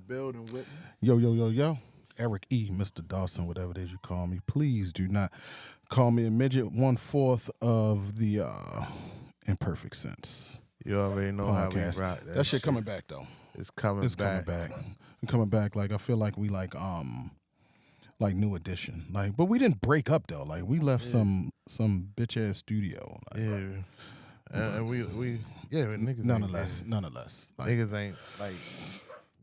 building with me. Yo, yo, yo, yo. Eric E, Mr. Dawson, whatever it is you call me. Please do not call me a midget. 1/4 of the imperfect sense. You already know how we Podcast. rock That shit coming back though. It's coming It's back. coming back. Coming back. Like I feel like we like New Edition. Like, but we didn't break up though. Like we left some bitch ass studio. Like, Yeah. And we niggas nonetheless. Like, niggas ain't like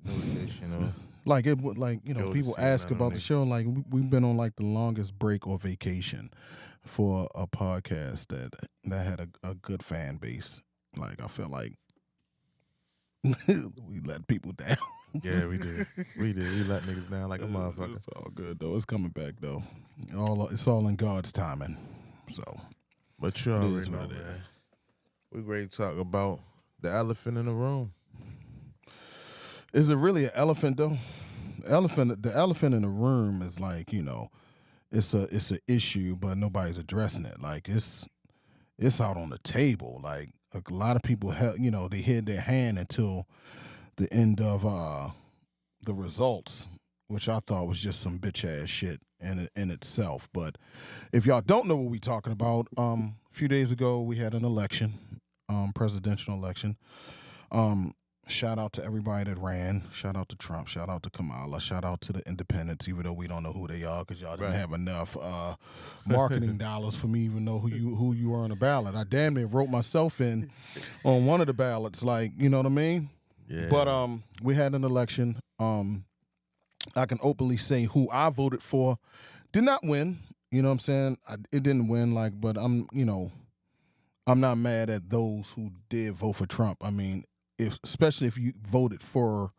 New Edition or like it would like, you know, Go to people see ask none of about the them. show. Like we've been on like the longest break or vacation for a podcast that had a good fan base. Like I feel like we let people down. yeah, we did. We let niggas down like a motherfucker. It's all good though. It's coming back though. It's all in God's timing. So But you It already is know, what it man. We ready to talk about the elephant in the room. is it really an elephant though? The elephant in the room is like, you know, it's an issue, but nobody's addressing it. Like it's out on the table. Like a lot of people, they hid their hand until the end of the results, which I thought was just some bitch ass shit in itself. But if y'all don't know what we talking about, a few days ago we had an election, presidential election. Shout out to everybody that ran. Shout out to Trump. Shout out to Kamala. Shout out to the independents, even though we don't know who they are because y'all didn't Right. have enough marketing dollars for me even know who you are on the ballot. I damn near wrote myself in on one of the ballots, like, you know what I mean? Yeah. But we had an election. I can openly say who I voted for did not win. You know what I'm saying? It didn't win, like, but I'm not mad at those who did vote for Trump. I mean, especially if you voted for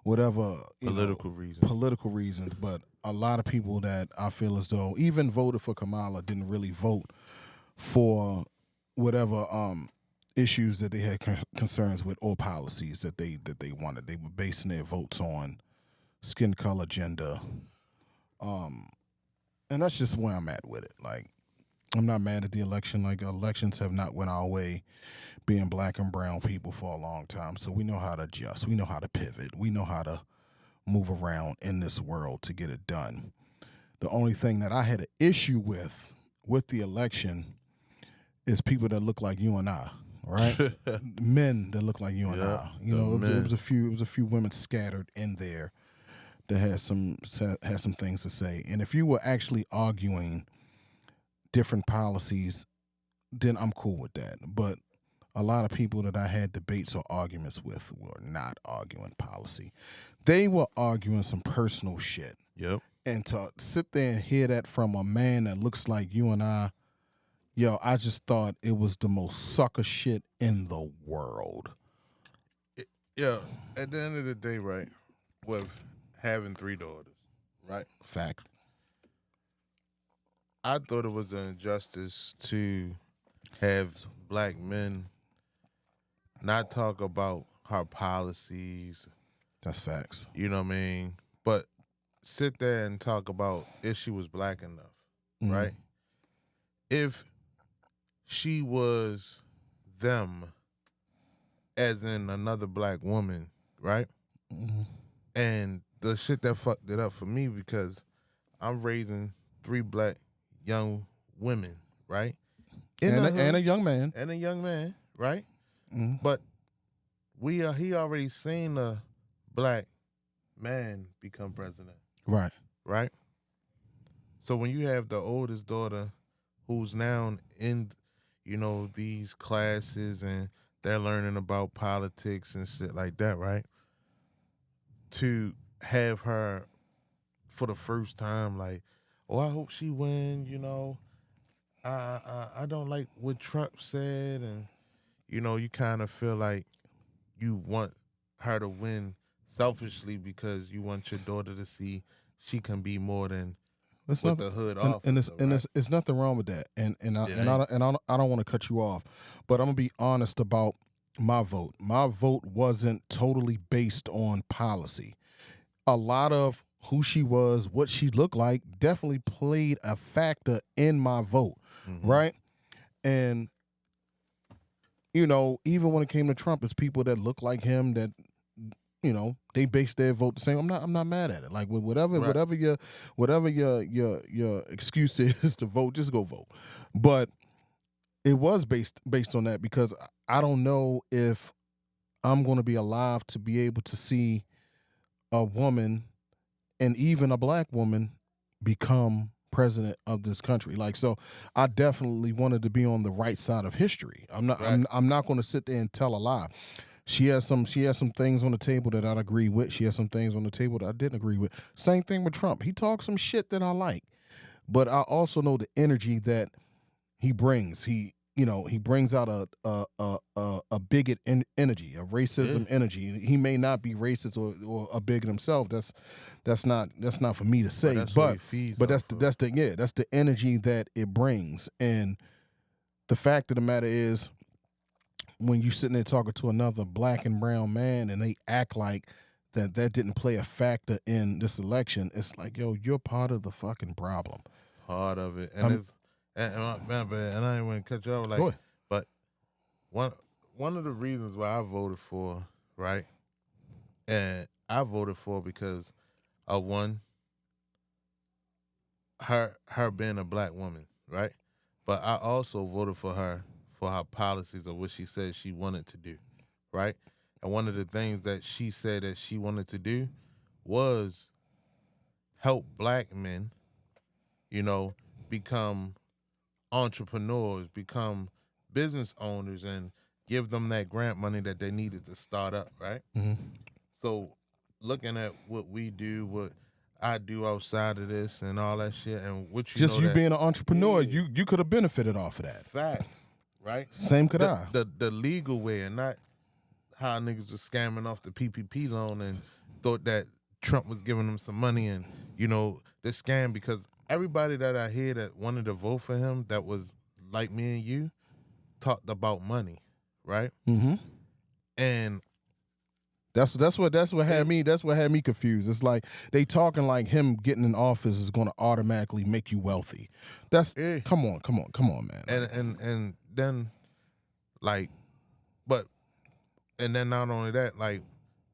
whatever Political reasons. political reasons, but a lot of people that I feel as though even voted for Kamala didn't really vote for whatever issues that they had concerns with or policies that they wanted. They were basing their votes on skin color, gender, and that's just where I'm at with it. Like, I'm not mad at the election. Like, elections have not went our way, being black and brown people for a long time. So we know how to adjust. We know how to pivot. We know how to move around in this world to get it done. The only thing that I had an issue with the election is people that look like you and I, right? Men that look like you and I. You know, it was a few women scattered in there that had some things to say. And if you were actually arguing different policies, then I'm cool with that. But a lot of people that I had debates or arguments with were not arguing policy. They were arguing some personal shit. Yep. And to sit there and hear that from a man that looks like you and I just thought it was the most sucker shit in the world. Yeah. At the end of the day, right, with having 3 daughters, right? Fact. I thought it was an injustice to have black men not talk about her policies, That's facts. you know what I mean? But sit there and talk about if she was black enough, Mhm. right? If she was them, as in another black woman, right? Mhm. And the shit that fucked it up for me because I'm raising 3 black young women, right? In And the a, hood, and a young man. and a young man, right? Mhm. But he already seen a black man become president, Right. right? So when you have the oldest daughter who's now in, these classes and they're learning about politics and shit like that, right? To have her for the first time, like, oh, I hope she win, I don't like what Trump said, and you kind of feel like you want her to win selfishly because you want your daughter to see she can be more than It's what not the hood and, offers. it's nothing wrong with that. And It I don't want to cut you off, but I'm gonna be honest about my vote. My vote wasn't totally based on policy. A lot of who she was, what she looked like, definitely played a factor in my vote, right? And even when it came to Trump, it's people that look like him that they base their vote the same. I'm not mad at it. Like whatever Right. whatever your excuse is to vote, just go vote. But it was based on that, because I don't know if I'm going to be alive to be able to see a woman, and even a black woman, become president of this country. Like, so I definitely wanted to be on the right side of history. I'm not Right. I'm not going to sit there and tell a lie. She has some things on the table that I'd agree with. She has some things on the table that I didn't agree with. Same thing with Trump. He talks some shit that I like. But I also know the energy that he brings. He brings out a bigot energy, a racism energy. He may not be racist or a bigot himself. That's not for me to say. But that's the energy that it brings. And the fact of the matter is, when you sitting there talking to another black and brown man and they act like that didn't play a factor in this election, it's like, yo, you're part of the fucking problem. Part of it, and and I didn't want to cut you off, like, but one of the reasons why I voted for, right, and I voted for because of one, her being a black woman, right, but I also voted for her policies of what she said she wanted to do, right, and one of the things that she said that she wanted to do was help black men, become entrepreneurs, become business owners, and give them that grant money that they needed to start up, right? Mm-hmm. So looking at what we do, what I do outside of this and all that shit, and what you being an entrepreneur, you could have benefited off of that. Facts, right? Same could I. The legal way, and not how niggas was scamming off the PPP loan and thought that Trump was giving them some money, and the scam, because everybody that I hear that wanted to vote for him that was like me and you talked about money, right? Mm-hmm. And that's what had me confused. It's like they talking like him getting in office is going to automatically make you wealthy. That's come on, man. And then like, and then not only that, like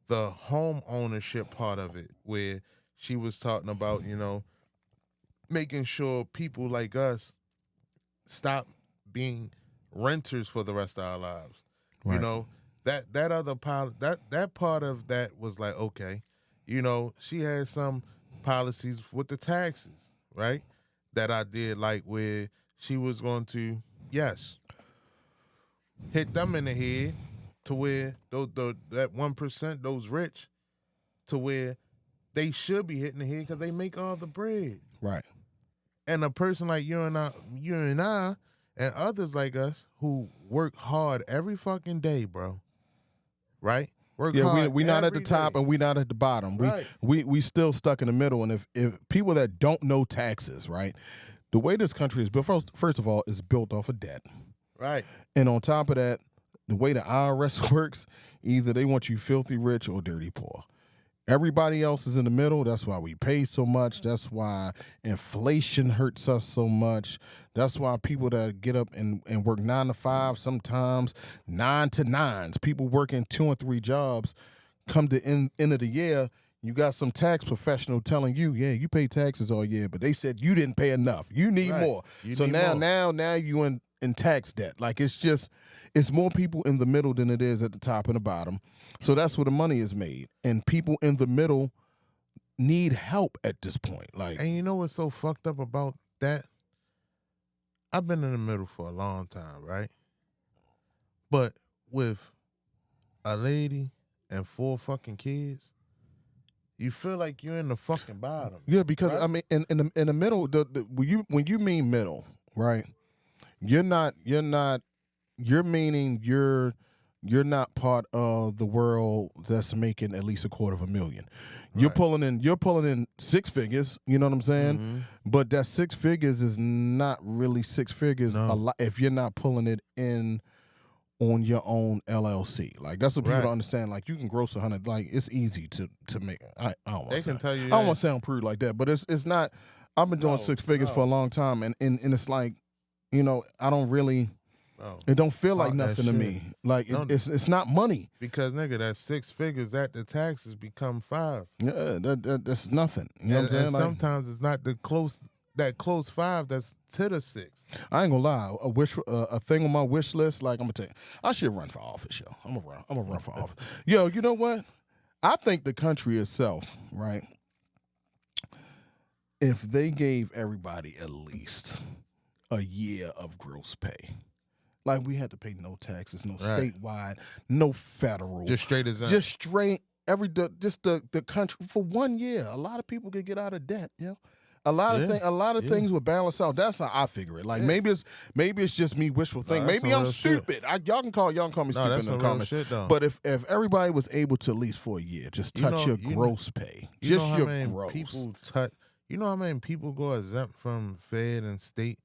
the home ownership part of it, where she was talking about, making sure people like us stop being renters for the rest of our lives. Right. That other part, that part of that was like, okay, she had some policies with the taxes, right? That I did like, where she was going to, yes, hit them in the head to where that 1%, those rich, to where they should be hitting the head because they make all the bread. Right. And a person like you and I, and others like us who work hard every fucking day, bro. Right? Work hard. We not at the every top day. and we not at the bottom. Right. We still stuck in the middle. And if people that don't know taxes, right, the way this country is built, first of all, is built off of debt. Right. And on top of that, the way the IRS works, either they want you filthy rich or dirty poor. Everybody else is in the middle. That's why we pay so much. That's why inflation hurts us so much. That's why people that get up and work 9 to 5, sometimes 9 to 9s, people working 2 and 3 jobs, come to end of the year, you got some tax professional telling you, yeah, you pay taxes all year, but they said you didn't pay enough. You need more. Now you in tax debt. Like, it's more people in the middle than it is at the top and the bottom. So that's where the money is made. And people in the middle need help at this point. Like, and you know what's so fucked up about that? I've been in the middle for a long time, right? But with a lady and 4 fucking kids, you feel like you're in the fucking bottom. Yeah, because right? I mean, in the middle, when you mean middle, right? You're meaning you're not part of the world that's making at least $250,000. Right. You're pulling in 6 figures, you know what I'm saying? Mm-hmm. But that 6 figures is not really 6 figures a lot if you're not pulling it in on your own LLC. Like, that's what people don't understand. Like, you can gross 100. Like, it's easy to make. I don't want to sound prude like that, but it's not. I've been doing 6 figures for a long time, and it's like, I don't really. Bro, It don't feel like talk that nothing to shit. me. Like No, it's not money. because nigga, that 6 figures that the taxes become 5. Yeah, that's nothing. You know what I'm And saying? Like, sometimes it's not that close 5 that's to the 6. I ain't gonna lie. A thing on my wish list. Like, I'm gonna tell you, I should run for office, yo. I'm gonna run for office. Yo, you know what? I think the country itself, right? If they gave everybody at least a year of gross pay, like we had to pay no taxes, no Right. statewide, no federal, Just straight as just straight the country for 1 year. A lot of people could get out of debt, you know. A lot of things would balance out. That's how I figure it. Like maybe it's just me wishful thinking. that's maybe some I'm real stupid. Y'all can call me No, stupid that's in some the real comments. shit though. But if everybody was able to at least for a year just touch your gross pay, just your gross. People touch. You know how many people go exempt from Fed and state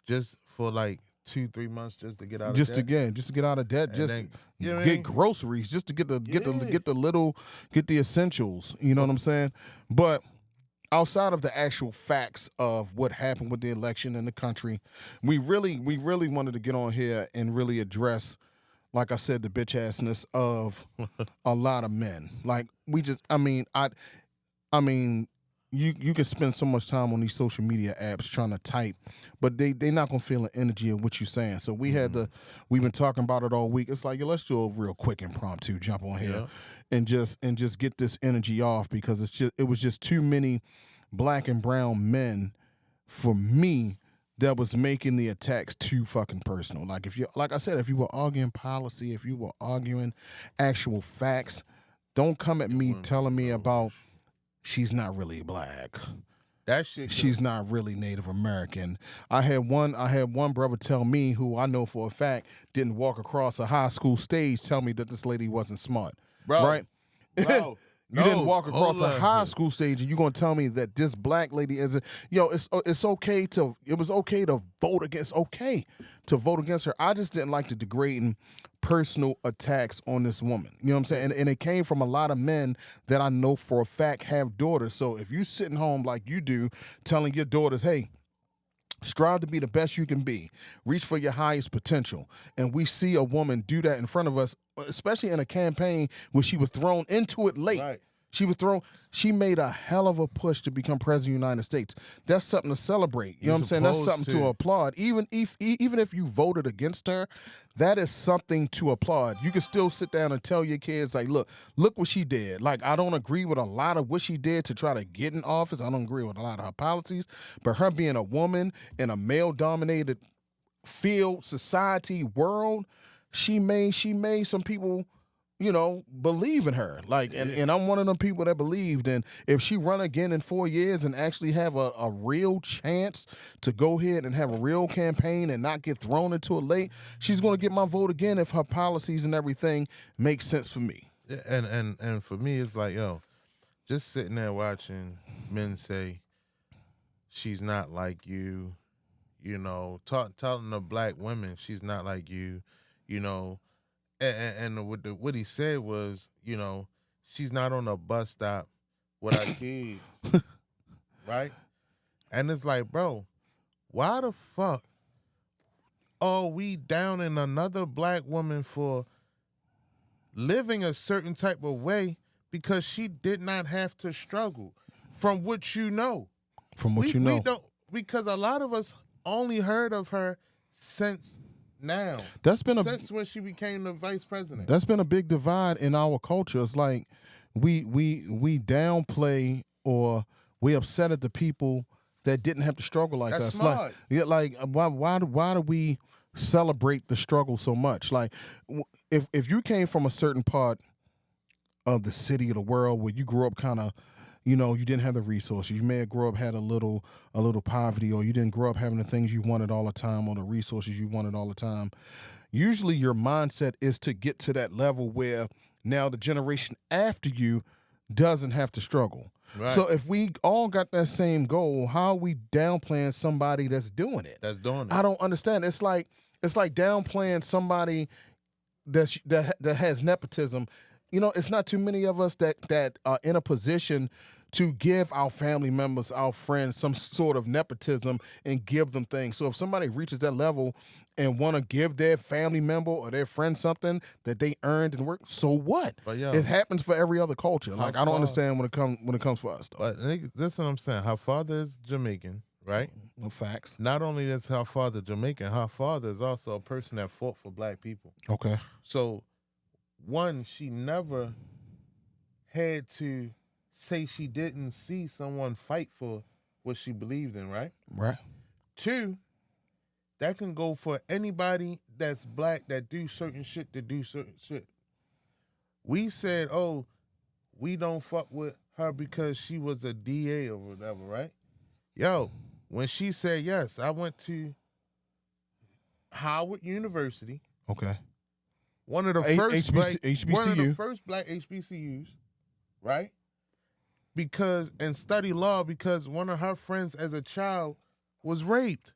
just for like 2-3 months just to get out of debt? Just to get out of debt, And just then, you know what I get mean? groceries, just to get the essentials. You know what I'm saying? But outside of the actual facts of what happened with the election in the country, we really wanted to get on here and really address, like I said, the bitch assness of a lot of men. Like you can spend so much time on these social media apps trying to type, but they not gonna feel the energy of what you're saying. So we've been talking about it all week. It's like, let's do a real quick impromptu jump on here and just get this energy off, because it was just too many black and brown men for me that was making the attacks too fucking personal. Like I said, if you were arguing policy, if you were arguing actual facts, don't come at me telling me about she's not really black. That shit. She's not really Native American. I had one brother tell me, who I know for a fact didn't walk across a high school stage, tell me that this lady wasn't smart. Bro, right? Bro, You didn't walk across hold a up. high school stage and you're gonna tell me that this black lady isn't. It was okay to vote against. Okay to vote against her. I just didn't like the degrading personal attacks on this woman. You know what I'm saying? And it came from a lot of men that I know for a fact have daughters. So if you sitting home like you do, telling your daughters, hey, strive to be the best you can be, reach for your highest potential, and we see a woman do that in front of us, especially in a campaign where she was thrown into it late. Right. She made a hell of a push to become president of the United States. That's something to celebrate. You know what I'm saying? That's something to applaud. Even if you voted against her, that is something to applaud. You can still sit down and tell your kids, like, look what she did. Like, I don't agree with a lot of what she did to try to get in office. I don't agree with a lot of her policies, but her being a woman in a male-dominated field, society, world, she made some people, believe in her. Like, and I'm one of them people that believed. And if she run again in 4 years and actually have a real chance to go ahead and have a real campaign and not get thrown into it late, she's going to get my vote again if her policies and everything make sense for me. And for me, it's like, just sitting there watching men say, she's not like you, telling the black women she's not like you, and what he said was, she's not on a bus stop with our kids, right? And it's like, bro, why the fuck are we down in another black woman for living a certain type of way because she did not have to struggle? From what you know. We don't, because a lot of us only heard of her since now. Since when she became the vice president. That's been a big divide in our culture. It's like we downplay, or we upset at the people that didn't have to struggle like That's us. smart. Why do we celebrate the struggle so much? Like, if you came from a certain part of the city or the world where you grew up kind of, you didn't have the resources. You may have grew up had a little poverty, or you didn't grow up having the things you wanted all the time, or the resources you wanted all the time. Usually your mindset is to get to that level where now the generation after you doesn't have to struggle. Right. So if we all got that same goal, how are we downplaying somebody that's doing it? I don't understand. It's like downplaying somebody that has nepotism. It's not too many of us that are in a position to give our family members, our friends, some sort of nepotism and give them things. So if somebody reaches that level and want to give their family member or their friend something that they earned and worked, so what? But yo, It happens for every other culture. how Like I don't far- understand when it comes for us though. But nigga, this is what I'm saying. Her father is Jamaican, right? No facts. Not only is her father Jamaican, her father is also a person that fought for black people. Okay. So, one, she never had to say she didn't see someone fight for what she believed in, right? Right. Two, that can go for anybody that's black that do certain shit to do certain shit. We said, oh, we don't fuck with her because she was a DA or whatever, right? Yo, when she said yes, I went to Howard University, Okay. one of the first HBCU. one of the first black HBCUs, right? Because and study law because one of her friends as a child was raped.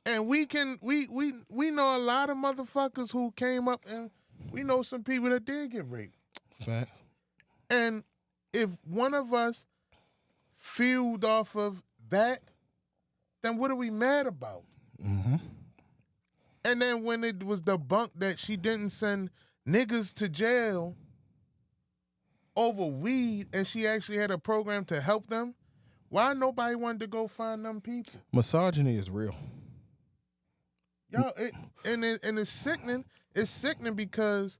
And we know a lot of motherfuckers who came up and we know some people that did get raped. Fact. And if one of us fueled off of that, then what are we mad about? Mm-hmm. And then when it was debunked that she didn't send niggas to jail over weed and she actually had a program to help them, why nobody wanted to go find them people? Misogyny is real. Yo, it's sickening. It's sickening because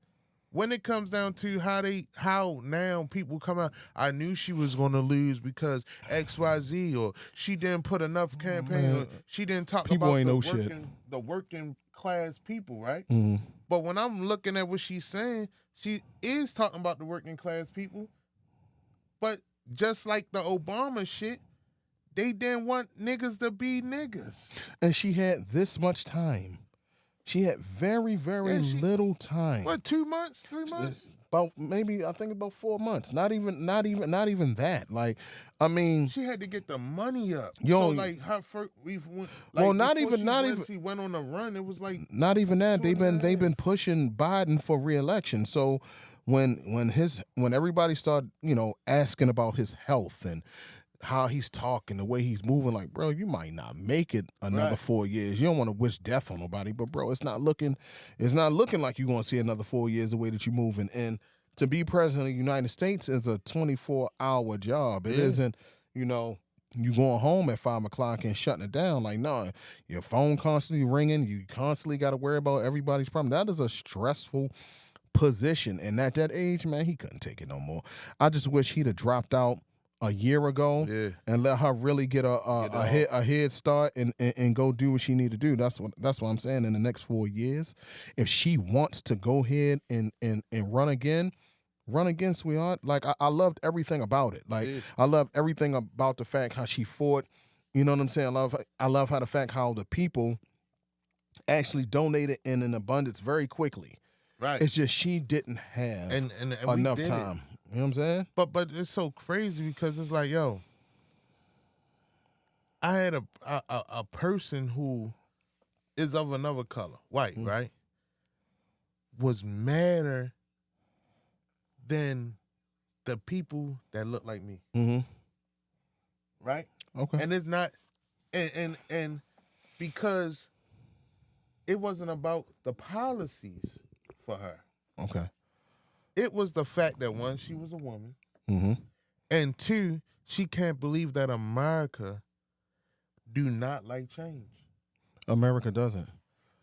when it comes down to how now people come out, I knew she was gonna lose because XYZ, or she didn't put enough campaign, or she didn't talk People about ain't know shit. the working class people, right? Mm-hmm. But when I'm looking at what she's saying, she is talking about the working class people. But just like the Obama shit, they didn't want niggas to be niggas. And she had this much time. She had very, very little time. What, 2 months, 3 months? About maybe I think about 4 months. Not even that. Like, I mean, she had to get the money up. Yo, so like her first, she went on a run. It was like not even that. They've been pushing Biden for re-election. So when everybody started, asking about his health and how he's talking, the way he's moving, like, bro, you might not make it another 4 years. You don't want to wish death on nobody, but bro, it's not looking like you're gonna see another 4 years the way that you're moving. And to be president of the United States is a 24-hour job. It isn't, you going home at 5 o'clock and shutting it down. Like, no, your phone constantly ringing. You constantly got to worry about everybody's problem. That is a stressful position. And at that age, man, he couldn't take it no more. I just wish he'd have dropped out a year ago and let her really get a head start and go do what she need to do. That's what I'm saying. In the next 4 years, if she wants to go ahead and run again, sweetheart. Like I loved everything about it. Like I loved everything about the fact how she fought. You know what I'm saying? I love how the fact how the people actually donated in an abundance very quickly. Right. It's just she didn't have enough time. You know what I'm saying? But it's so crazy because it's like, yo, I had a person who is of another color, white, right? Was madder than the people that look like me. Mm-hmm. Right? Okay. And it's not and because it wasn't about the policies for her. Okay. It was the fact that one, she was a woman, and two, she can't believe that America do not like change. America doesn't,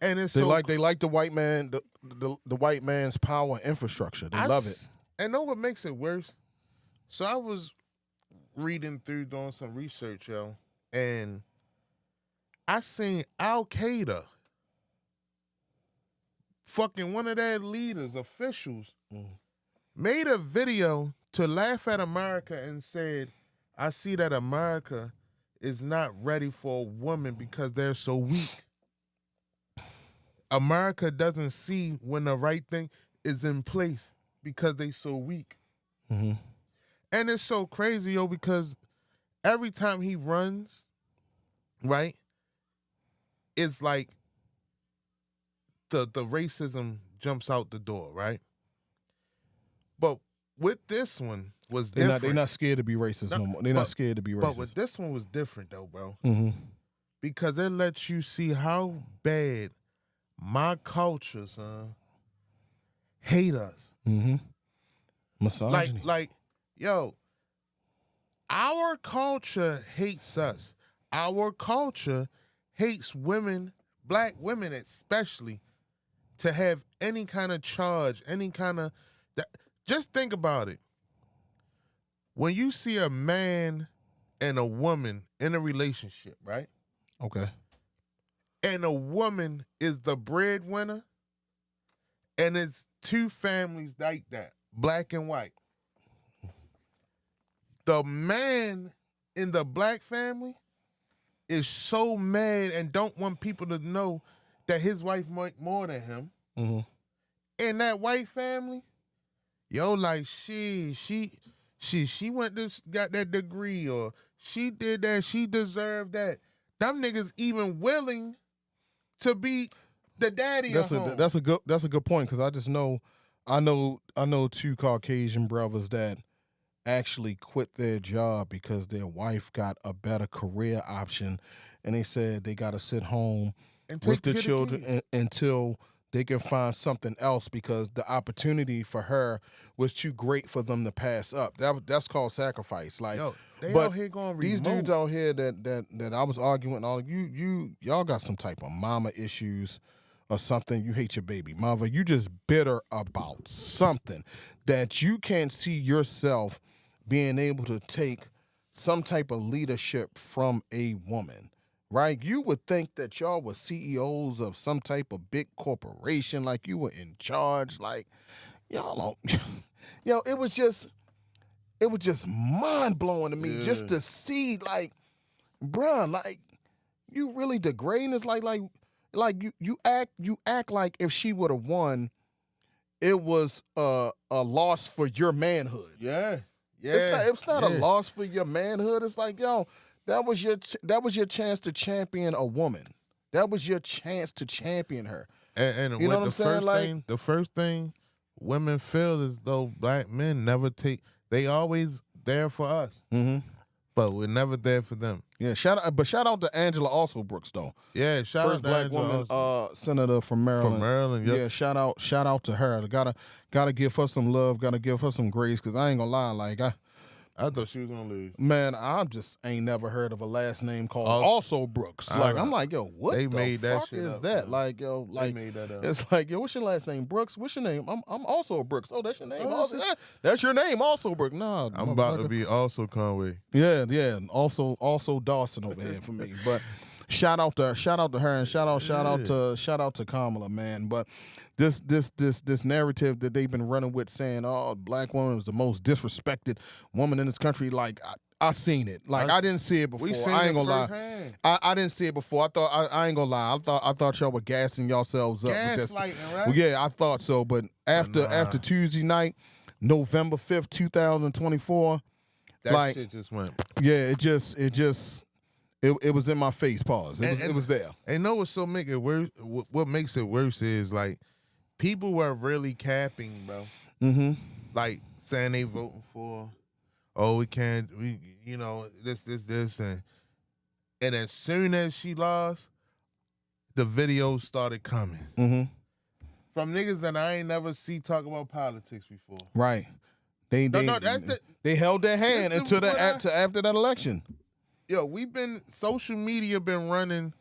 and they like the white man, the white man's power infrastructure. They love it. And know what makes it worse? So I was reading through, doing some research, yo, and I seen Al Qaeda. Fucking one of their leaders, officials, made a video to laugh at America and said, I see that America is not ready for a woman because they're so weak. America doesn't see when the right thing is in place because they so weak. Mm-hmm. And it's so crazy, yo, because every time he runs, right, it's like the racism jumps out the door, right? But with this one was They're different. not scared to be racist no more. They're not scared to be racist. But with this one was different though, bro. Mm-hmm. Because it lets you see how bad my culture, son, hate us. Mm-hmm. Misogyny. Like, yo, our culture hates us. Our culture hates women, black women especially, to have any kind of charge, any kind of that. Just think about it. When you see a man and a woman in a relationship, right? Okay. And a woman is the breadwinner, and it's two families like that, black and white. The man in the black family is so mad and don't want people to know that his wife make more than him. Mm-hmm. In that white family, yo, like she went this, got that degree, or she did that, she deserved that. Them niggas even willing to be the daddy of home. That's a good point, because I know two Caucasian brothers that actually quit their job because their wife got a better career option, and they said they got to sit home and with the children until they can find something else, because the opportunity for her was too great for them to pass up. That's called sacrifice. Like, yo, they but out here going these remote. dudes out here that I was arguing, all y'all got some type of mama issues or something. You hate your baby mother. You just bitter about something that you can't see yourself being able to take some type of leadership from a woman. Right? You would think that y'all were CEOs of some type of big corporation, like you were in charge. Like, y'all don't, yo, it was just mind blowing to me just to see, like, bruh, like, you really degrading us. Like you act like if she would have won, it was a loss for your manhood. Yeah. It's not a loss for your manhood. It's like, yo, that was your chance to champion a woman. That was your chance to champion her. And you know what I'm saying? The first thing women feel is though black men never take. They always there for us, but we're never there for them. Yeah, shout out to Angela also Brooks though. Yeah, First out to black Angela woman senator from Maryland. From Maryland, yep. Yeah, shout out to her. Gotta give her some love. Gotta give her some grace, because I ain't gonna lie, like I thought she was gonna lose. Man, I just ain't never heard of a last name called also Brooks. Like, I'm like, yo, what they the made fuck that shit is up, that? man. Like, yo, like, they made that up. It's like, yo, what's your last name? Brooks. What's your name? I'm also Brooks. Oh, that's your name. That's your name, also Brooks. Nah, I'm about to be also Conway. Yeah. Also Dawson over here for me. But shout out to her, and shout out to Kamala, man. But this narrative that they've been running with, saying, oh, black woman is the most disrespected woman in this country, like, I seen it. Like, I didn't see it before. I ain't gonna lie. I didn't see it before. I thought I ain't gonna lie. I thought y'all were gassing yourselves up with this. Right? Well, yeah, I thought so. But after Tuesday night, November 5th, 2024, that shit just went. Yeah, it was in my face. Pause. It was there. And know what's so make it worse? What makes it worse is, like, people were really capping, bro. Mm-hmm. Like, saying they voting for, oh, this, and as soon as she lost, the videos started coming from niggas that I ain't never see talk about politics before. Right. They held their hand until after that election. Yo, social media been running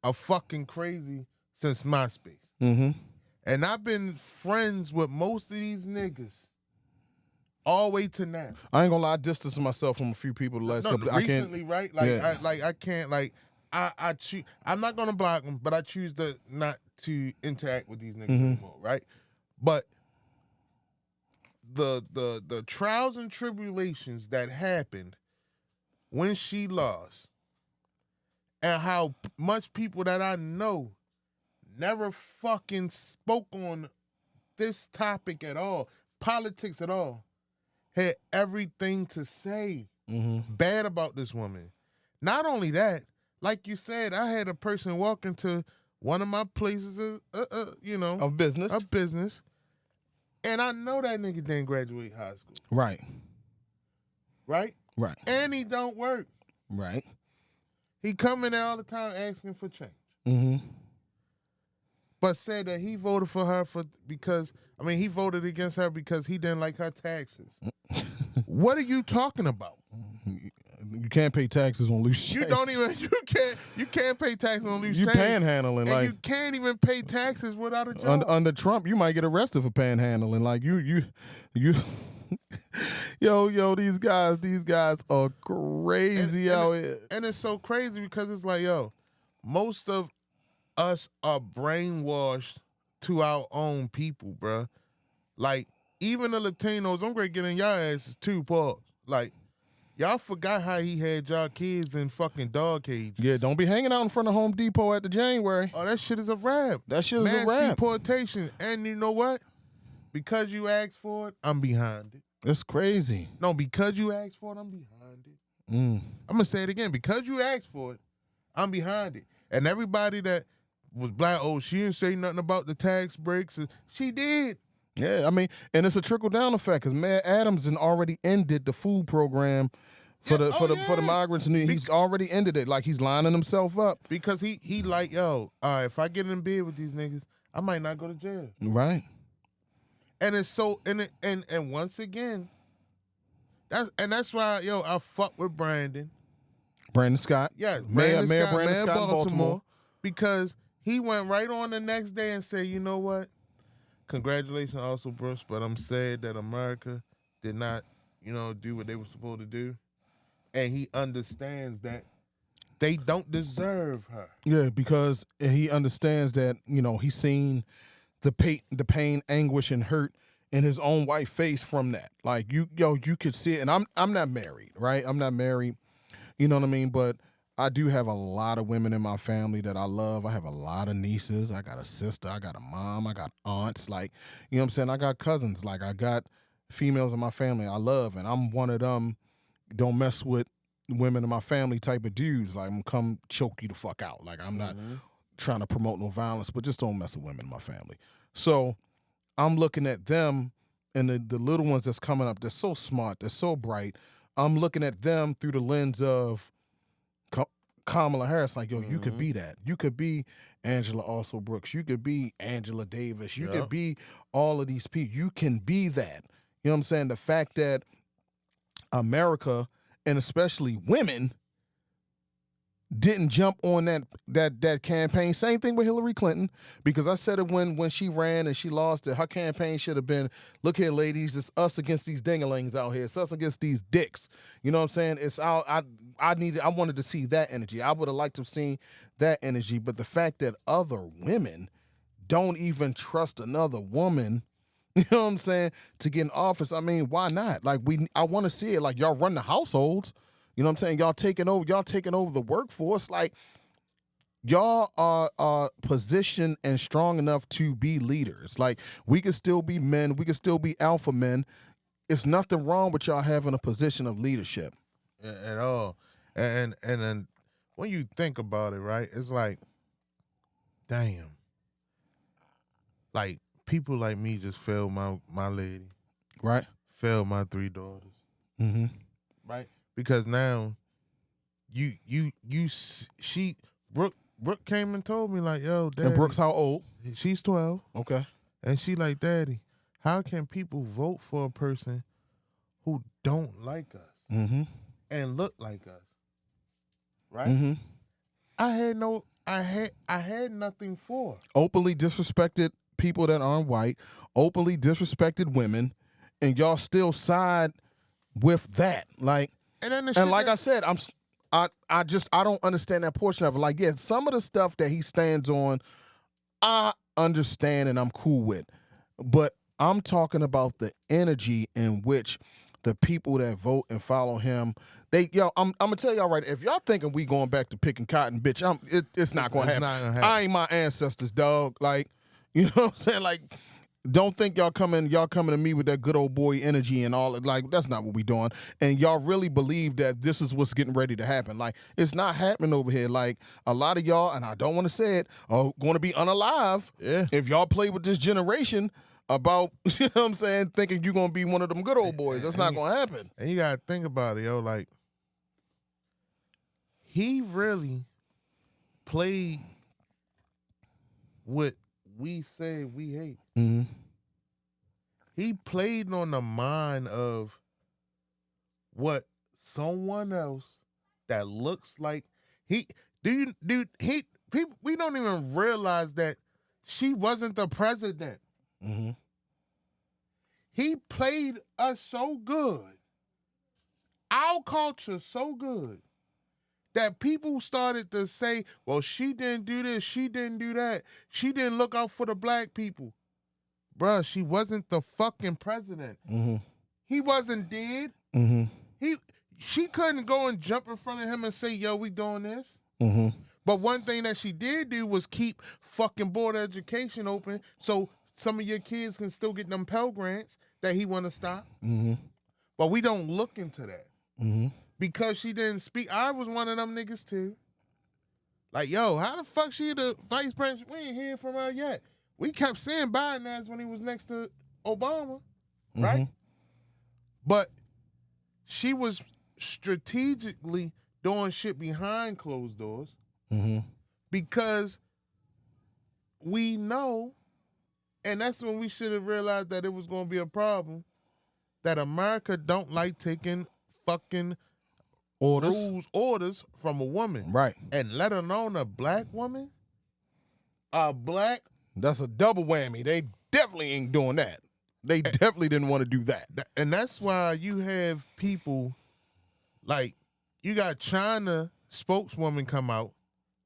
a fucking crazy since MySpace. Mm-hmm. And I've been friends with most of these niggas all the way to now. I ain't gonna lie, I distanced myself from a few people the last couple. Recently, right? Like, yeah. I can't, like, I choose. I'm not gonna block them, but I choose not to interact with these niggas anymore, right? But the trials and tribulations that happened when she lost, and how much people that I know never fucking spoke on this topic at all, politics at all, had everything to say bad about this woman. Not only that, like you said, I had a person walk into one of my places, of business, And I know that nigga didn't graduate high school. Right. Right? Right. And he don't work. Right. He come in there all the time asking for change. Mm-hmm. But said that he voted for her he voted against her because he didn't like her taxes. What are you talking about? You can't pay taxes on loose change. You can't pay taxes on loose you change. Panhandling, and like you can't even pay taxes without a job. Under Trump, you might get arrested for panhandling. Like you yo, these guys are crazy out here. And it's so crazy because it's like, yo, most of us are brainwashed to our own people, bruh. Like, even the Latinos, I'm going to get in y'all asses too, Paul. Like, y'all forgot how he had y'all kids in fucking dog cages. Yeah, don't be hanging out in front of Home Depot at the January. Oh, that shit is a wrap. That shit is Mass a wrap. deportation. And you know what? Because you asked for it, I'm behind it. That's crazy. No, because you asked for it, I'm behind it. I'm going to say it again. Because you asked for it, I'm behind it. And everybody that was black, oh, she didn't say nothing about the tax breaks. She did. Yeah, I mean, and it's a trickle-down effect because Mayor Adams had already ended the food program for the migrants. And he's already ended it. Like, he's lining himself up. Because he like, yo, all right, if I get in bed with these niggas, I might not go to jail. Right. And it's so, and once again, that's why, yo, I fuck with Brandon. Brandon Scott. Yeah, Mayor Mayor Brandon Scott in Baltimore. Because he went right on the next day and said, you know what? Congratulations also, Bruce, but I'm sad that America did not, do what they were supposed to do. And he understands that they don't deserve her. Yeah, because he understands that, he's seen the pain, anguish, and hurt in his own white face from that. Like, you could see it. And I'm not married, right? I'm not married. You know what I mean? But I do have a lot of women in my family that I love. I have a lot of nieces. I got a sister. I got a mom. I got aunts. Like, you know what I'm saying? I got cousins. Like, I got females in my family I love. And I'm one of them don't mess with women in my family type of dudes. Like, I'm going to come choke you the fuck out. Like, I'm not trying to promote no violence, but just don't mess with women in my family. So I'm looking at them and the little ones that's coming up. They're so smart. They're so bright. I'm looking at them through the lens of Kamala Harris, like, yo, you could be that. You could be Angela Also Brooks. You could be Angela Davis. You could be all of these people. You can be that. You know what I'm saying? The fact that America, and especially women, didn't jump on that campaign. Same thing with Hillary Clinton, because I said it when she ran and she lost it. Her campaign should have been, look here, ladies, it's us against these dingalings out here. It's us against these dicks. You know what I'm saying? It's I wanted to see that energy. I would have liked to have seen that energy. But the fact that other women don't even trust another woman, you know what I'm saying, to get in office, I mean, why not? Like, I want to see it. Like, y'all run the households. You know what I'm saying? Y'all taking over the workforce. Like, y'all are positioned and strong enough to be leaders. Like, we can still be men. We can still be alpha men. It's nothing wrong with y'all having a position of leadership. At all. And then when you think about it, right, it's like, damn. Like, people like me just failed my lady. Right. Failed my 3 daughters. Mm-hmm. Right? Because now, Brooke came and told me, like, yo, Daddy. And Brooke's how old? She's 12. Okay. And she like, Daddy, how can people vote for a person who don't like us and look like us? Right? Mm-hmm. I had nothing for. Openly disrespected people that aren't white, openly disrespected women, and y'all still side with that. Like, and like I said, I don't understand that portion of it. Like, yeah, some of the stuff that he stands on, I understand and I'm cool with. But I'm talking about the energy in which the people that vote and follow him, I'm gonna tell y'all right, if y'all thinking we going back to picking cotton, bitch, it's not gonna happen. Not gonna happen. I ain't my ancestors, dog. Like, you know what I'm saying? Like, don't think y'all coming to me with that good old boy energy and all. Like, that's not what we doing. And y'all really believe that this is what's getting ready to happen. Like, it's not happening over here. Like, a lot of y'all, and I don't want to say it, are going to be unalive if y'all play with this generation about, you know what I'm saying, thinking you're going to be one of them good old boys. That's not going to happen. And you got to think about it, yo. Like, he really played what we say we hate. Mm-hmm. He played on the mind of what someone else that looks like we don't even realize that she wasn't the president. Mm-hmm. He played us so good, our culture so good, that people started to say, well, she didn't do this, she didn't do that, she didn't look out for the black people. Bruh, she wasn't the fucking president. Mm-hmm. He wasn't dead. Mm-hmm. She couldn't go and jump in front of him and say, yo, we doing this. Mm-hmm. But one thing that she did do was keep fucking board education open so some of your kids can still get them Pell Grants that he want to stop. Mm-hmm. But we don't look into that. Mm-hmm. Because she didn't speak. I was one of them niggas too. Like, yo, how the fuck she the vice president? We ain't hear from her yet. We kept saying Biden as when he was next to Obama, right? Mm-hmm. But she was strategically doing shit behind closed doors because we know, and that's when we should have realized that it was going to be a problem, that America don't like taking fucking orders from a woman. Right. And let alone a black woman. That's a double whammy. They definitely ain't doing that. They definitely didn't want to do that. And that's why you have people like, you got China spokeswoman come out,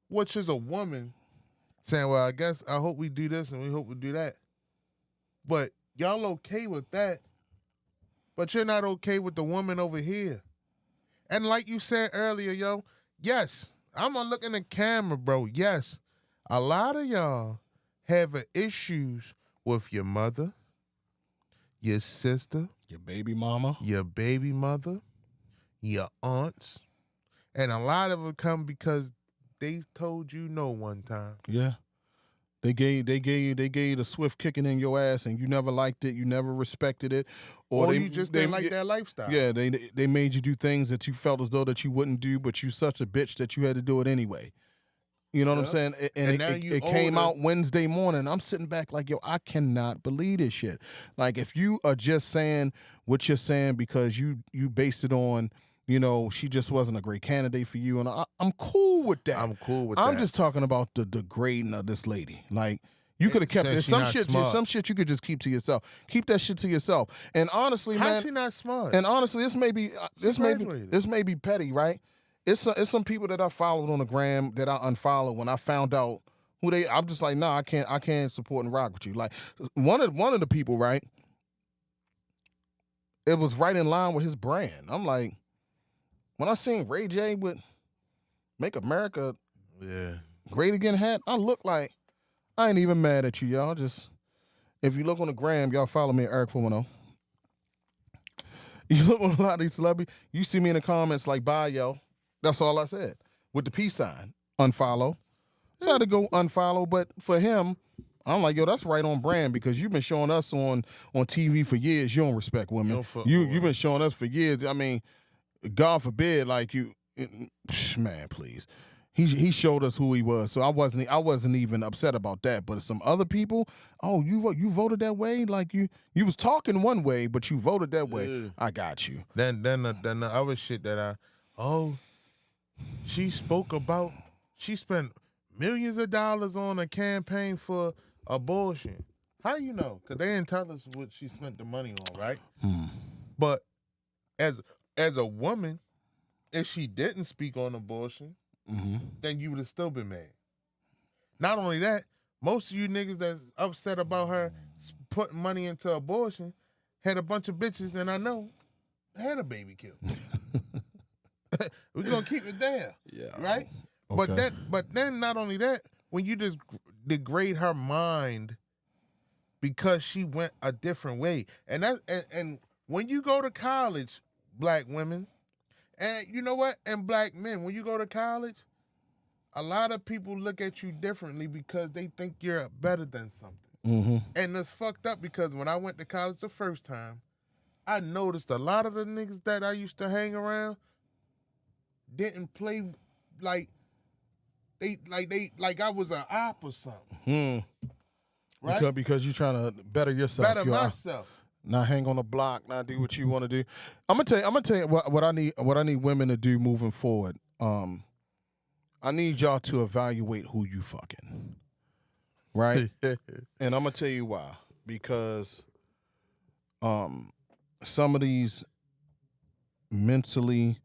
which is a woman, saying, well, I hope we do this and we hope we do that. But y'all okay with that, but you're not okay with the woman over here. And like you said earlier, yo, yes, I'm going to look in the camera, bro. Yes, a lot of y'all have issues with your mother, your sister, your baby mama, your baby mother, your aunts, and a lot of it come because they told you no one time. Yeah. They gave you the swift kicking in your ass, and you never liked it, you never respected it, or you just didn't like their lifestyle. Yeah, they made you do things that you felt as though that you wouldn't do, but you such a bitch that you had to do it anyway. You know what I'm saying? And it came out Wednesday morning. I'm sitting back like, yo, I cannot believe this shit. Like, if you are just saying what you're saying because you based it on, you know, she just wasn't a great candidate for you, and I'm cool with that. I'm just talking about the degrading of this lady. Like, you could have kept it. Some shit you could just keep to yourself. Keep that shit to yourself. And honestly, man, how's she not smart? And honestly, this may be petty, right? It's some people that I followed on the gram that I unfollowed when I found out who they. I'm just like, nah, I can't support and rock with you. Like, one of the people, right? It was right in line with his brand. I'm like, when I seen Ray J with "Make America Great Again" hat, I look like, I ain't even mad at you, y'all. Just, if you look on the gram, y'all follow me at Eric 410. You look on a lot of these celebrities, you see me in the comments like, bye, yo. That's all I said. With the peace sign, unfollow. So I had to go unfollow, but for him, I'm like, yo, that's right on brand, because you've been showing us on TV for years. You don't respect women. You've been showing us for years. I mean, God forbid, like man, please. He showed us who he was, so I wasn't even upset about that. But some other people, oh, you voted that way, like you was talking one way, but you voted that way. I got you. Then the other shit that she spoke about. She spent millions of dollars on a campaign for abortion. How you know? Because they didn't tell us what she spent the money on, right? But as a woman, if she didn't speak on abortion, then you would have still been mad. Not only that, most of you niggas that's upset about her putting money into abortion had a bunch of bitches, and I know, had a baby killed. We're gonna keep it there, right? Okay. But then not only that, when you just degrade her mind because she went a different way, and when you go to college, black women, and you know what, and black men, when you go to college, a lot of people look at you differently because they think you're better than something. Mm-hmm. And it's fucked up because when I went to college the first time, I noticed a lot of the niggas that I used to hang around didn't play like like I was an op or something. Right? Because you're trying to better yourself. Better myself. Not hang on the block, not do what you want to do. I'm gonna tell you what I need women to do moving forward. I need y'all to evaluate who you fucking. Right? And I'm gonna tell you why. Because some of these mentally,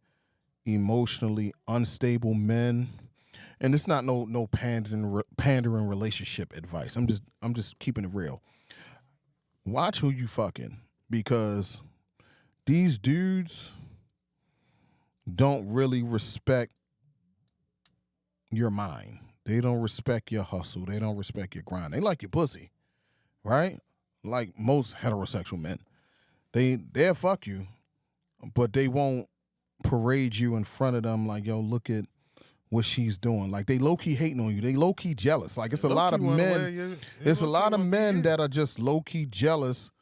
emotionally unstable men, and it's not no pandering relationship advice. I'm just keeping it real. Watch who you fucking, because these dudes don't really respect your mind. They don't respect your hustle. They don't respect your grind. They like your pussy, right? Like most heterosexual men. They'll fuck you, but they won't parade you in front of them like, yo, look at what she's doing. Like, they low-key hating on you. They low-key jealous. Like, it's a lot of men. It's a lot of men that are just low-key jealous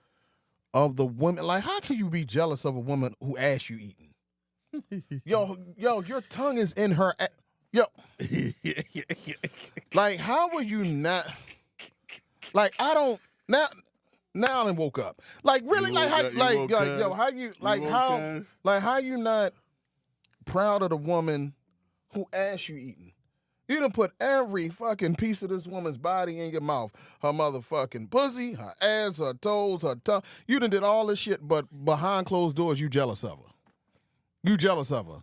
of the women. Like, how can you be jealous of a woman who ass you eating? yo, your tongue is in her yo. Like, how would you not? Like, I don't now I done woke up. Like, really? Like, how you not proud of the woman who ass you eating? You done put every fucking piece of this woman's body in your mouth. Her motherfucking pussy, her ass, her toes, her tongue. You done did all this shit, but behind closed doors, you jealous of her. You jealous of her.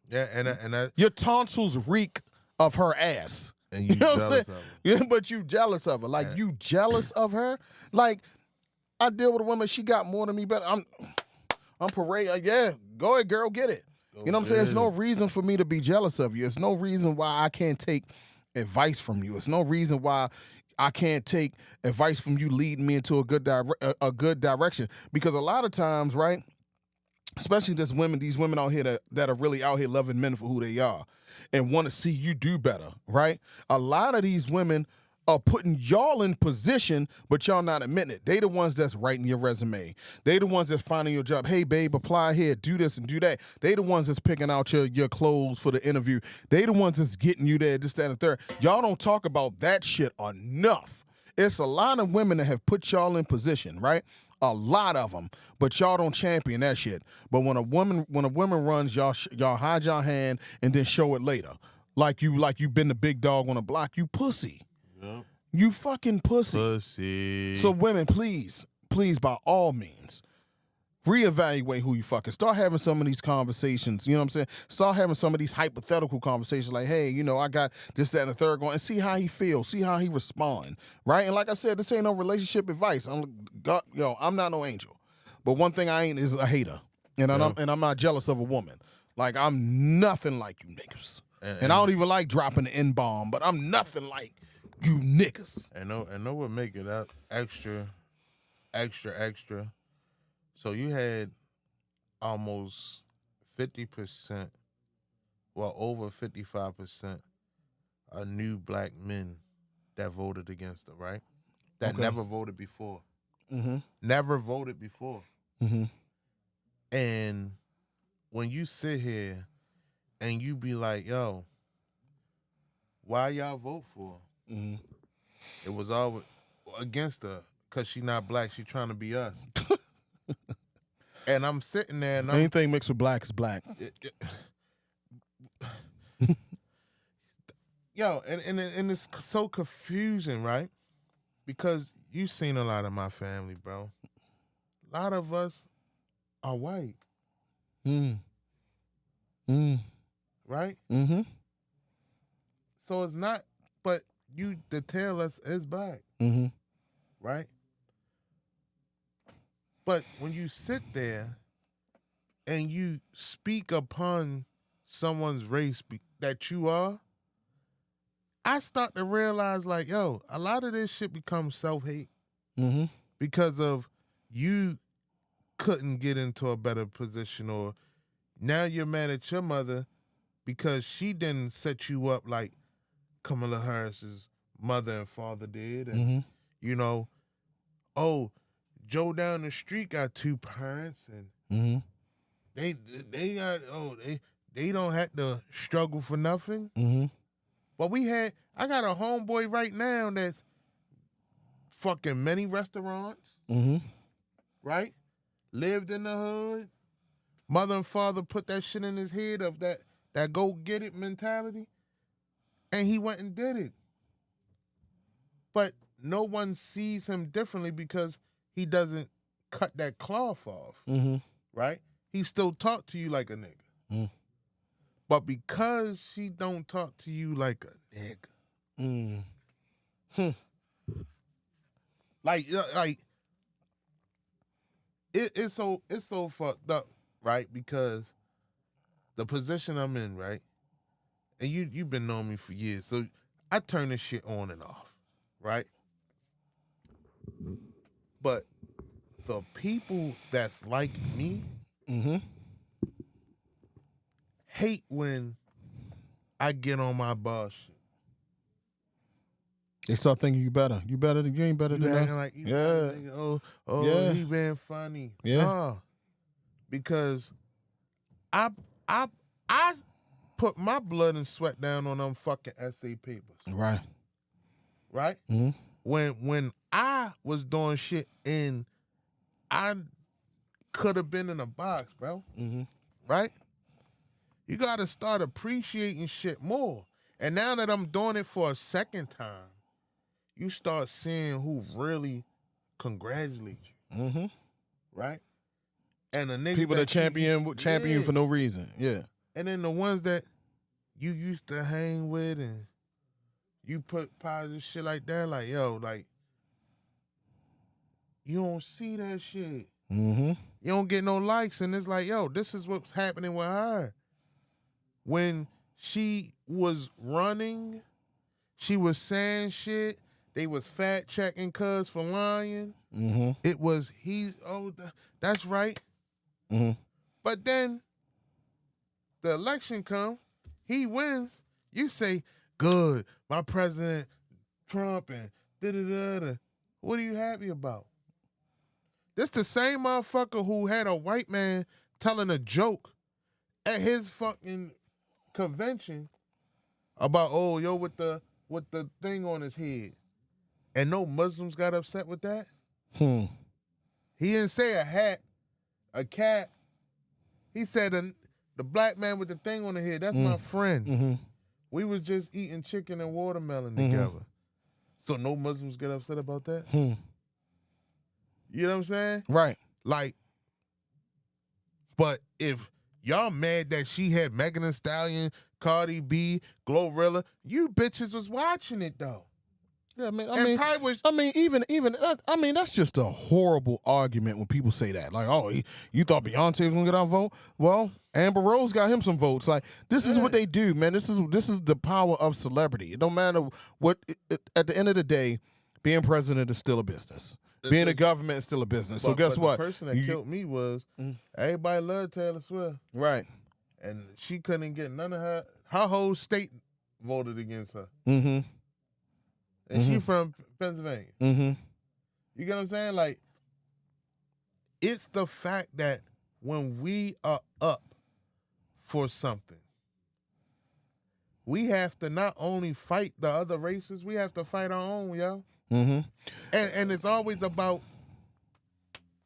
Yeah, and your tonsils reek of her ass. And you know jealous of her. Yeah, but you jealous of her. Like, you jealous of her? Like, I deal with a woman, she got more than me, but I'm parade. Like, yeah, go ahead, girl, get it. You know what I'm saying? There's no reason for me to be jealous of you. There's no reason why I can't take advice from you. It's no reason why I can't take advice from you leading me into a good direction. Because a lot of times, right, especially these women out here that are really out here loving men for who they are and want to see you do better, right? A lot of these women are putting y'all in position, but y'all not admitting it. They the ones that's writing your resume. They the ones that's finding your job. Hey, babe, apply here, do this and do that. They the ones that's picking out your clothes for the interview. They the ones that's getting you there, this, that, and the third. Y'all don't talk about that shit enough. It's a lot of women that have put y'all in position, right? A lot of them, but y'all don't champion that shit. But when a woman runs, y'all hide your hand and then show it later, like you been the big dog on the block. You pussy. Yep. You fucking pussy. So women, please, by all means, reevaluate who you fucking. Start having some of these conversations. You know what I'm saying? Start having some of these hypothetical conversations like, hey, I got this, that, and the third going, and see how he feels, see how he respond, right? And like I said, this ain't no relationship advice. I'm not no angel. But one thing I ain't is a hater. And I'm not jealous of a woman. Like, I'm nothing like you niggas. And I don't even like dropping the N-bomb, but I'm nothing like you niggas. And know what make it up extra. So you had almost 50%, well, over 55% of new black men that voted against her, right? That never voted before. Mm-hmm. Never voted before. Mm-hmm. And when you sit here and you be like, yo, why y'all vote for her? Mm-hmm. It was all against her because she not black. She trying to be us. And I'm sitting there and anything mixed with black is black. Yo, and it's so confusing, right? Because you've seen a lot of my family, bro. A lot of us are white. Right? Mm-hmm. So it's not, but you to tell us is black. Mm-hmm. Right? But when you sit there and you speak upon someone's race that you are, I start to realize, like, yo, a lot of this shit becomes self-hate. Mm-hmm. Because of you couldn't get into a better position, or now you're mad at your mother because she didn't set you up like Kamala Harris's mother and father did. And, you know, oh, Joe down the street got 2 parents and they got they don't have to struggle for nothing. But I got a homeboy right now that's fucking many restaurants, right? Lived in the hood. Mother and father put that shit in his head of that go get it mentality, and he went and did it. But no one sees him differently because he doesn't cut that cloth off, right? He still talk to you like a nigga. But because she don't talk to you like a nigga, like it's so fucked up, right? Because the position I'm in, right? And you've been knowing me for years, so I turn this shit on and off, right? But the people that's like me hate when I get on my bullshit. They start thinking you better. You better than you ain't better than acting us. like you Yeah. yeah. He been funny. Yeah. No, because I put my blood and sweat down on them fucking essay papers. Right. Right? When I was doing shit and I could have been in a box, bro. Right? You gotta start appreciating shit more. And now that I'm doing it for a second time, you start seeing who really congratulate you. Right? And the niggas People that champion you for no reason. Yeah. And then the ones that you used to hang with and you put positive shit like that, like, yo, like, you don't see that shit. You don't get no likes. And it's like, yo, this is what's happening with her. When she was running, she was saying shit. They was fact checking cuz for lying. It was, that's right. But then the election comes, he wins. You say, good, my president, Trump, and da-da-da-da. What are you happy about? This the same motherfucker who had a white man telling a joke at his fucking convention about, oh, yo, with the thing on his head. And no Muslims got upset with that? He didn't say a hat, a cat. He said the black man with the thing on the head, that's my friend. We was just eating chicken and watermelon together. So no Muslims get upset about that? You know what I'm saying? Right. Like, but if y'all mad that she had Megan Thee Stallion, Cardi B, Glorilla, you bitches was watching it though. Yeah, that's just a horrible argument when people say that. Like, oh, you thought Beyonce was gonna get our vote? Well, Amber Rose got him some votes. Like, this is what they do, man. This is the power of celebrity. It don't matter what. At the end of the day, being president is still a business. Being a government is still a business. So guess what? The person that killed me was everybody loved Taylor Swift, right? And she couldn't get none of her whole state voted against her. And she from Pennsylvania. You get what I'm saying? Like, it's the fact that when we are up for something, we have to not only fight the other races, we have to fight our own, yo. And it's always about,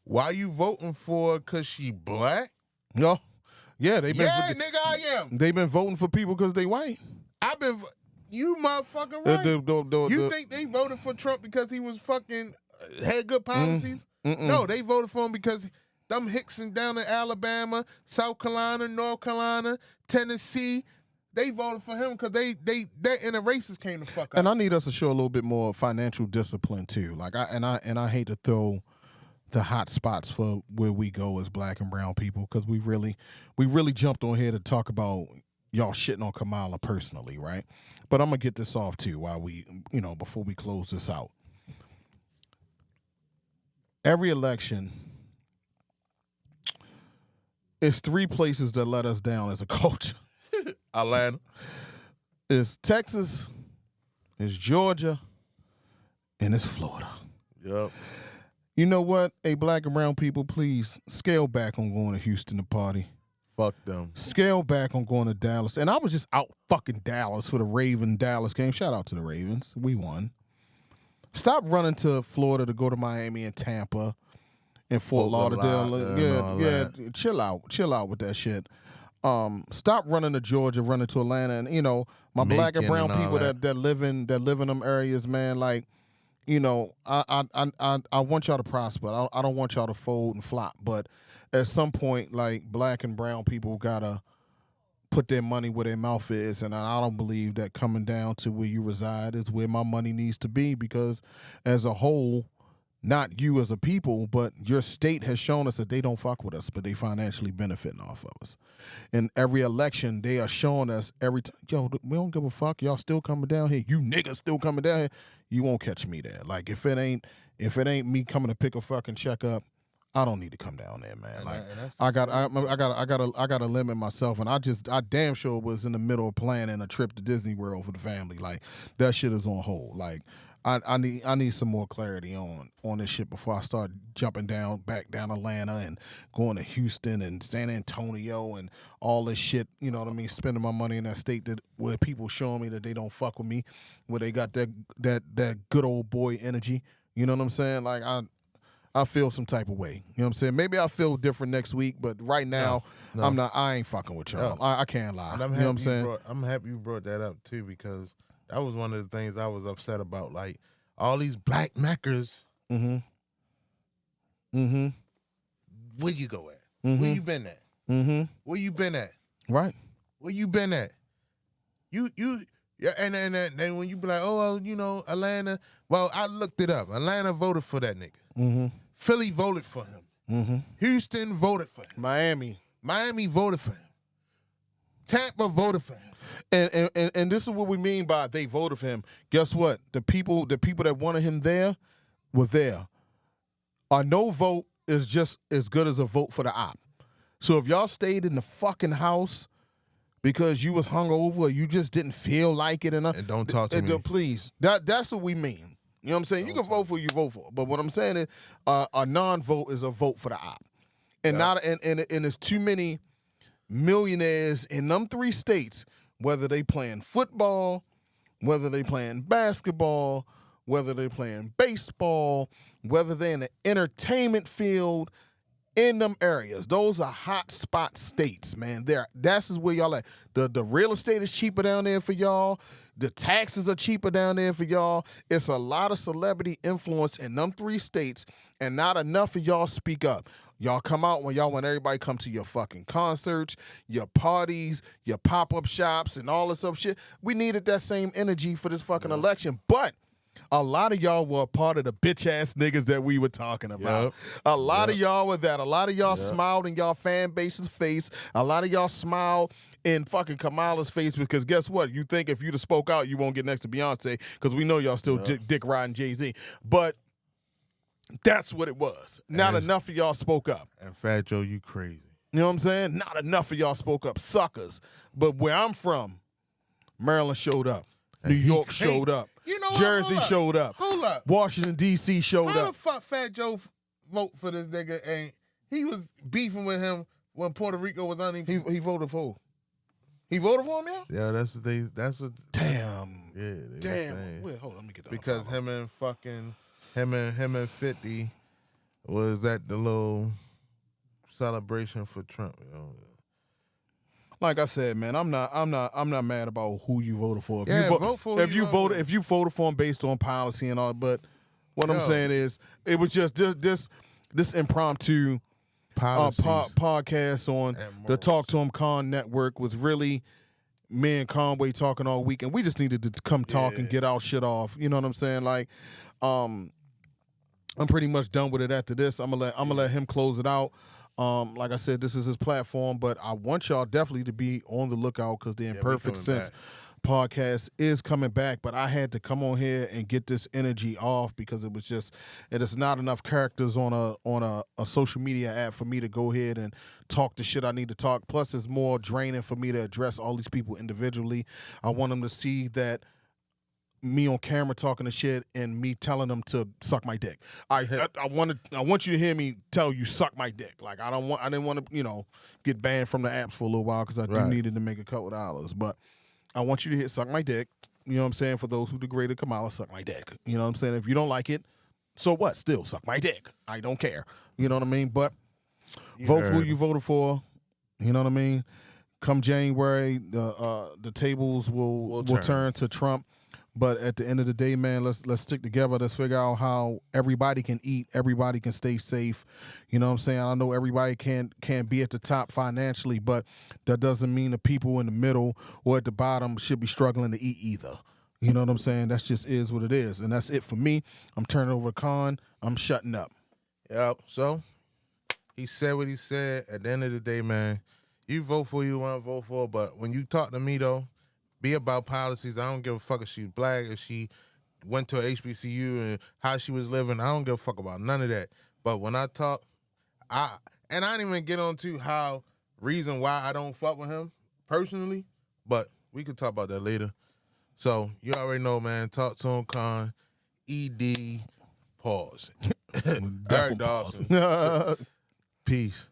why you voting for? Cause she black? No. Yeah, nigga, I am. They've been voting for people because they white. You motherfucker right. You think they voted for Trump because he was fucking had good policies? No, they voted for him because them Hickson down in Alabama, South Carolina, North Carolina, Tennessee, they voted for him because they inner racists came to fuck up. And I need us to show a little bit more financial discipline too. Like I hate to throw the hot spots for where we go as black and brown people, because we really jumped on here to talk about y'all shitting on Kamala personally, right? But I'm gonna get this off too while we, before we close this out. Every election, it's 3 places that let us down as a culture. Atlanta. It's Texas, it's Georgia, and it's Florida. Yep. You know what? Hey, black and brown people, please scale back on going to Houston to party. Fuck them. Scale back on going to Dallas. And I was just out fucking Dallas for the Raven-Dallas game. Shout out to the Ravens. We won. Stop running to Florida to go to Miami and Tampa and Fort Lauderdale. Yeah. Chill out with that shit. Stop running to Georgia, running to Atlanta, and my Macon black and brown and all people that. that live in them areas, man. Like, I want y'all to prosper. I don't want y'all to fold and flop. But at some point, like, black and brown people gotta put their money where their mouth is, and I don't believe that coming down to where you reside is where my money needs to be, because as a whole, not you as a people, but your state has shown us that they don't fuck with us, but they financially benefiting off of us. In every election, they are showing us every time, yo, we don't give a fuck. Y'all still coming down here. You niggas still coming down here. You won't catch me there. Like, if it ain't me coming to pick a fucking check up, I don't need to come down there, man. Like, I gotta limit myself, and I damn sure was in the middle of planning a trip to Disney World for the family. Like, that shit is on hold. Like, I need some more clarity on this shit before I start jumping back down Atlanta and going to Houston and San Antonio and all this shit. You know what I mean? Spending my money in that state where people showing me that they don't fuck with me, where they got that good old boy energy. You know what I'm saying? Like, I feel some type of way. You know what I'm saying? Maybe I'll feel different next week, but right now, No. I ain't fucking with y'all. I can't lie. And You know what I'm saying? I'm happy you brought that up too, because that was one of the things I was upset about. Like, all these black Meccas. Mm-hmm. Mm-hmm. Where you go at? Mm-hmm. Where you been at? Mm-hmm. Where you been at? Right. Where you been at? Yeah, and then when you be like, oh, well, Atlanta. Well, I looked it up. Atlanta voted for that nigga. Mm-hmm. Philly voted for him. Mm-hmm. Houston voted for him. Miami voted for him. Tampa voted for him. And this is what we mean by they voted for him. Guess what? The people that wanted him there were there. A no vote is just as good as a vote for the op. So if y'all stayed in the fucking house because you was hungover or you just didn't feel like it enough, And don't talk to me. Please. That's what we mean. You know what I'm saying? You can vote for who you vote for. But what I'm saying is a non-vote is a vote for the op. And there's too many millionaires in them 3 states, whether they playing football, whether they playing basketball, whether they playing baseball, whether they're in the entertainment field, in them areas. Those are hot spot states, man. That's where y'all at. The real estate is cheaper down there for y'all. The taxes are cheaper down there for y'all. It's a lot of celebrity influence in them 3 states, and not enough of y'all speak up. Y'all come out when everybody come to your fucking concerts, your parties, your pop-up shops, and all this other shit. We needed that same energy for this fucking election, but a lot of y'all were a part of the bitch-ass niggas that we were talking about. Yep. A lot of y'all were that. A lot of y'all smiled in y'all fan base's face. A lot of y'all smiled in fucking Kamala's face, because guess what? You think if you'd have spoke out, you won't get next to Beyonce, because we know y'all still dick riding Jay-Z. But that's what it was. Not enough of y'all spoke up. And Fat Joe, you crazy. You know what I'm saying? Not enough of y'all spoke up. Suckers. But where I'm from, Maryland showed up. New York showed up. You know what? Jersey showed up. Hold up. Washington, D.C. showed How up. the fuck Fat Joe vote for this nigga? And he was beefing with him when Puerto Rico was on him. He voted for. He voted for him, yeah? Yeah, that's what. Damn. Yeah. They Damn. Wait, hold on, let me get that. Because him and 50 was at the little celebration for Trump. Like I said, man, I'm not mad about who you voted for. If you voted for him based on policy and all, but what I'm saying is it was just this impromptu podcast on the Talk to Him Con Network was really me and Conway talking all week, and we just needed to come talk and get our shit off. You know what I'm saying? Like, I'm pretty much done with it after this. I'm gonna let him close it out. Like I said, this is his platform, but I want y'all definitely to be on the lookout, because the Imperfect Sense podcast is coming back. But I had to come on here and get this energy off, because it is not enough characters on a social media app for me to go ahead and talk the shit I need to talk. Plus, it's more draining for me to address all these people individually. I want them to see that me on camera talking to shit and me telling them to suck my dick. I want you to hear me tell you suck my dick. Like I didn't want to get banned from the apps for a little while because I do needed to make a couple dollars. But I want you to hit suck my dick. You know what I'm saying? For those who degraded Kamala, suck my dick. You know what I'm saying? If you don't like it, so what? Still suck my dick. I don't care. You know what I mean? But vote for who you voted for. You know what I mean? Come January, the tables will turn to Trump. But at the end of the day, man, let's stick together. Let's figure out how everybody can eat, everybody can stay safe. You know what I'm saying? I know everybody can't be at the top financially, but that doesn't mean the people in the middle or at the bottom should be struggling to eat either. You know what I'm saying? That just is what it is. And that's it for me. I'm turning over to Con. I'm shutting up. Yep. So he said what he said. At the end of the day, man, you vote for who you want to vote for. But when you talk to me, though, be about policies. I don't give a fuck if she's black, if she went to a HBCU and how she was living. I don't give a fuck about none of that. But when I talk, I didn't even get on to how reason why I don't fuck with him personally. But we could talk about that later. So you already know, man. Talk to him, Con. ED. Pause. Eric Dawson. Pause. Peace.